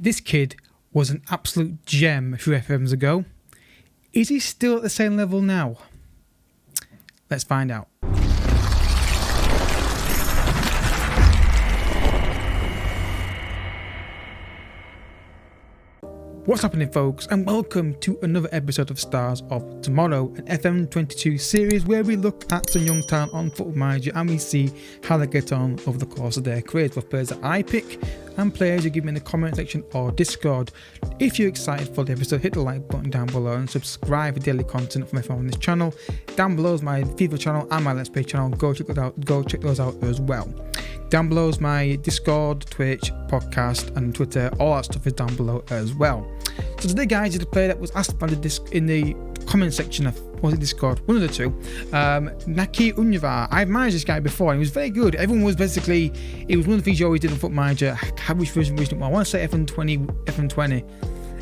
this kid was an absolute gem a few FMs ago. Is he still at the same level now? Let's find out. What's happening, folks, and welcome to another episode of Stars of Tomorrow, an FM22 series where we look at some young talent on Football Manager and we see how they get on over the course of their careers, both players that I pick and players you give me in the comment section or Discord. If you're excited for the episode, hit the like button down below and subscribe for daily content from everyone on this channel. Down below is my FIFA channel and my Let's Play channel. Go check those out as well. Down below is my Discord, Twitch, podcast and Twitter. All that stuff is down below as well. So today, guys, is a player that was asked by in the comment section of, was it Discord? One of the two. Naci Unuvar. I've managed this guy before and he was very good. Everyone was basically, it was one of the things you always did on Football Manager. Which version? I want to say FM20.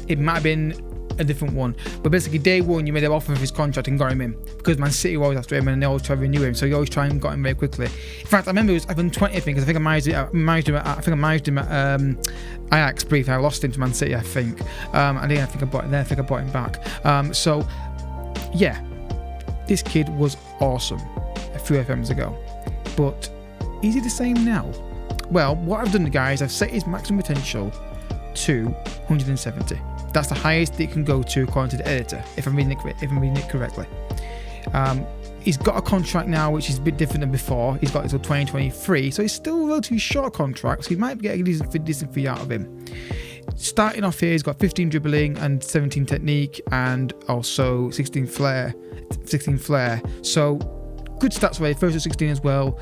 It might have been a different one, but basically day one you made an offer of his contract and got him in because Man City were always after him and they always try to renew him, so you always try and got him very quickly. In fact, I remember it was FM20 because I think I managed him at Ajax briefly. I lost him to Man City, I think. I think I bought him there. I think I bought him back. So yeah, this kid was awesome a few FMs ago, but is he the same now? Well, what I've done, guys, I've set his maximum potential to 170. That's the highest it can go to according to the editor, if I'm reading it correctly. He's got a contract now which is a bit different than before. He's got it until 2023, so he's still a relatively short contract, so you might get a decent fee out of him. Starting off here, he's got 15 dribbling and 17 technique and also 16 flair. So good stats already, first to 16 as well.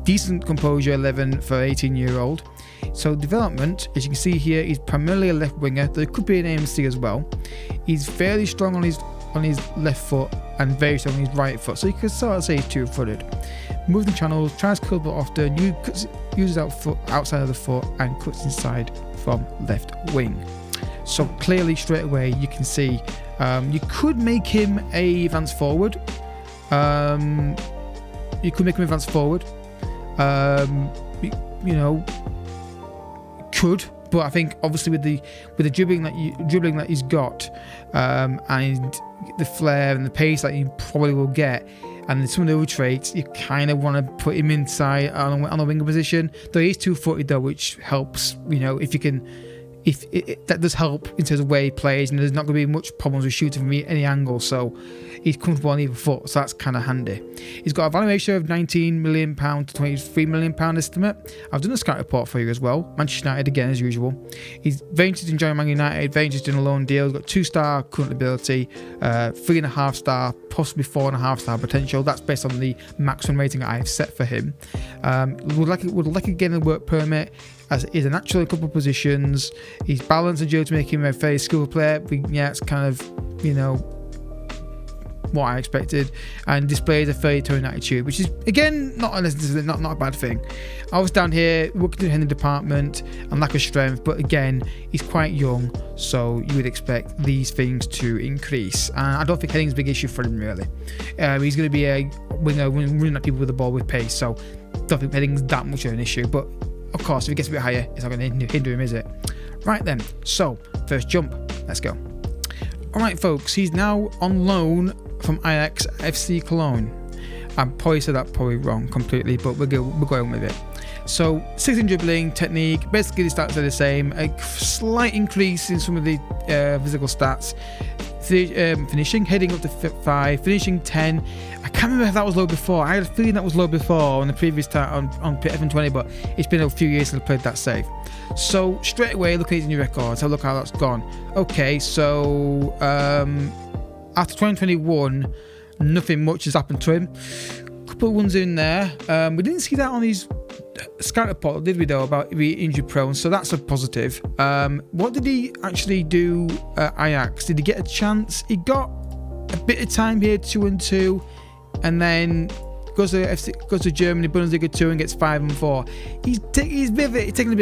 Decent composure 11 for 18-year-old. So development, as you can see here, he's primarily a left winger. There could be an AMC as well. He's fairly strong on his left foot and very strong on his right foot. So you could sort of say he's two-footed. Moving channels, tries to cut the ball often, uses outside of the foot and cuts inside from left wing. So clearly straight away you can see you could make him a advanced forward. Could, but I think obviously with the dribbling that he's got and the flair and the pace that you probably will get, and some of the other traits, you kind of want to put him inside on a winger position. Though he's two-footed though, which helps. If you can, that does help in terms of where he plays, and there's not going to be much problems with shooting from any angle. So he's comfortable on either foot, so that's kind of handy. He's got a valuation of £19 million to £23 million estimate. I've done a scout report for you as well. Manchester United again as usual. He's very interested in joining Man United, very interested in a loan deal. He's got 2-star current ability, 3.5-star, possibly 4.5-star potential. That's based on the maximum rating that I have set for him. Would like to get a work permit, as it is a natural in a couple of positions. He's balanced and to make him a very skillful player. But yeah, it's kind of, what I expected, and displays a fairly towing attitude, which is again not a bad thing. I was down here working in the department and lack of strength, but again he's quite young, so you would expect these things to increase. I don't think heading's a big issue for him really. He's going to be a winger running at people with the ball with pace, so don't think heading's that much of an issue. But of course, if it gets a bit higher, it's not going to hinder him, is it? Right then, so first jump, let's go. Alright folks, he's now on loan from Ajax FC Cologne. I probably said that wrong completely, but we're going with it. So 16 dribbling, technique, basically the stats are the same. A slight increase in some of the physical stats. Finishing, heading up to 5, finishing 10. I can't remember if that was low before. I had a feeling that was low before on the previous time on FM20, but it's been a few years since I played that save. So straight away, look at his new records. Have a look how that's gone. Okay, so after 2021, nothing much has happened to him. A couple of ones in there. We didn't see that on his scout report, did we, though, about being injury prone, so that's a positive. What did he actually do at Ajax? Did he get a chance? He got a bit of time here, 2-2, and then goes to Germany, Bundesliga 2, and gets 5 and 4. He's taking a bit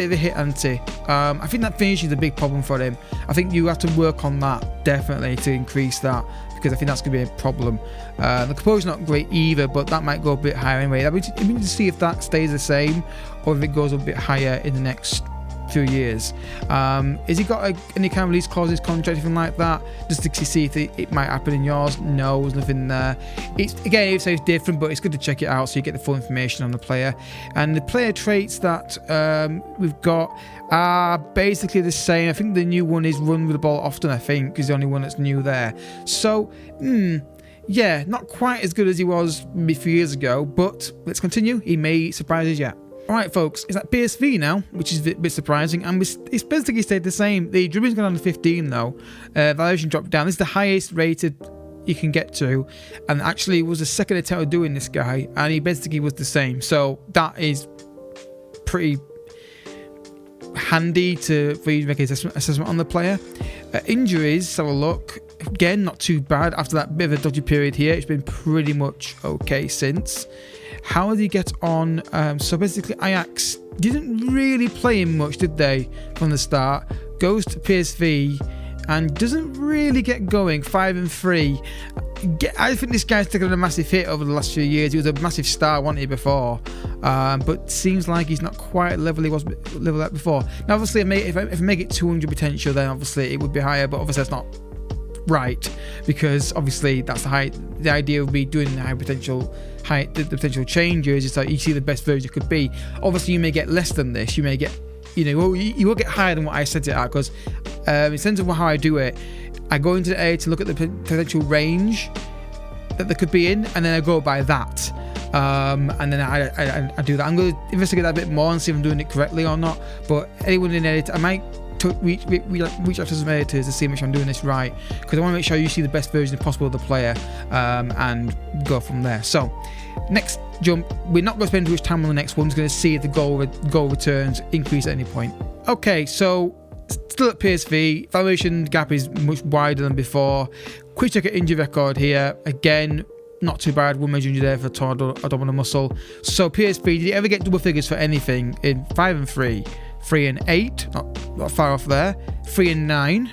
of a hit, hasn't he? I think that finishing is a big problem for him. I think you have to work on that definitely to increase that, because I think that's going to be a problem. The composure's not great either, but that might go a bit higher anyway. We need to see if that stays the same or if it goes a bit higher in the next few years. Has he got any kind of release clauses, contract, anything like that, just to see if it might happen in yours? No, there's nothing there. It's different, but it's good to check it out so you get the full information on the player. And the player traits that we've got are basically the same. I think the new one is run with the ball often, I think, is the only one that's new there. So yeah, not quite as good as he was a few years ago, but let's continue. He may surprise us yet. Alright folks, it's at PSV now, which is a bit surprising, and it's basically stayed the same. The dribbling's gone down to 15 though, valuation dropped down. This is the highest rated you can get to, and actually it was the second attempt of doing this guy, and he basically was the same, so that is pretty handy for you to make an assessment on the player. Injuries, let's have a look. Again, not too bad after that bit of a dodgy period here. It's been pretty much okay since. How did he get on? So basically Ajax didn't really play him much, did they, from the start? Goes to PSV and doesn't really get going. 5-3. I think this guy's taken a massive hit over the last few years. He was a massive star, wasn't he, before? But seems like he's not quite at level he was at before. Now obviously if I make it 200 potential, then obviously it would be higher, but obviously that's not right, because obviously that's the idea of me doing the the potential changes is like you see the best version it could be. Obviously you may get less than this, you may get, you will get higher than what I set it at, because in terms of how I do it, I go into the A to look at the potential range that there could be in, and then I go by that, and then I do that. I'm going to investigate that a bit more and see if I'm doing it correctly or not, but anyone in edit, I might reach out to some editors to see if I'm doing this right, because I want to make sure you see the best version possible of the player, and go from there. So next jump, we're not going to spend too much time on the next one. We're going to see if the goal returns increase at any point. Okay, so still at PSV, valuation gap is much wider than before. Quick check at injury record here. Again, not too bad, 1 major injury there for torn abdominal muscle. So PSV, did he ever get double figures for anything in 5-3? 3-8, not far off there. 3-9,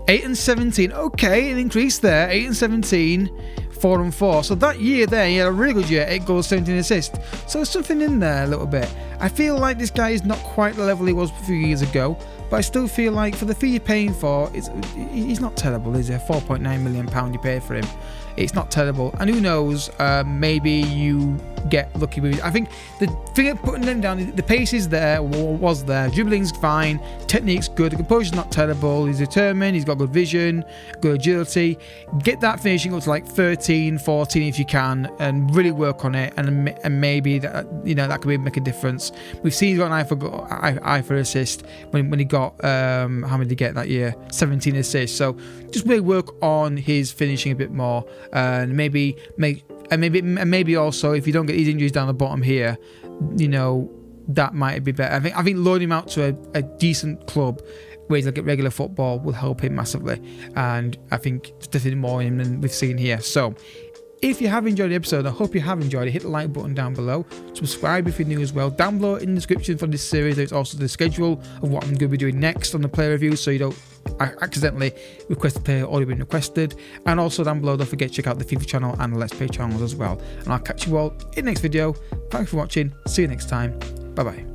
8-17. Okay, an increase there. 8-17, 4-4. So that year there, he had a really good year. 8 goals, 17 assists. So there's something in there a little bit. I feel like this guy is not quite the level he was a few years ago, but I still feel like for the fee you're paying for, he's not terrible, is he? £4.9 million you paid for him. It's not terrible, and who knows, maybe you get lucky with it. I think the thing of putting them down, the pace is there, was there, dribbling's fine, technique's good, the composure's not terrible, he's determined, he's got good vision, good agility. Get that finishing up to like 13, 14 if you can, and really work on it, and maybe that that could make a difference. We've seen he's got an eye for assist when he got how many did he get that year? 17 assists. So just really work on his finishing a bit more. And maybe also if you don't get these injuries down the bottom here, that might be better. I think loading him out to a decent club where he's like at regular football will help him massively, and I think there's definitely more in him than we've seen here. So if you have enjoyed the episode, I hope you have enjoyed it. Hit the like button down below. Subscribe if you're new as well. Down below in the description for this series, there's also the schedule of what I'm going to be doing next on the player review, so you don't accidentally request a player already been requested. And also down below, don't forget to check out the FIFA channel and the Let's Play channels as well. And I'll catch you all in the next video. Thanks for watching. See you next time. Bye bye.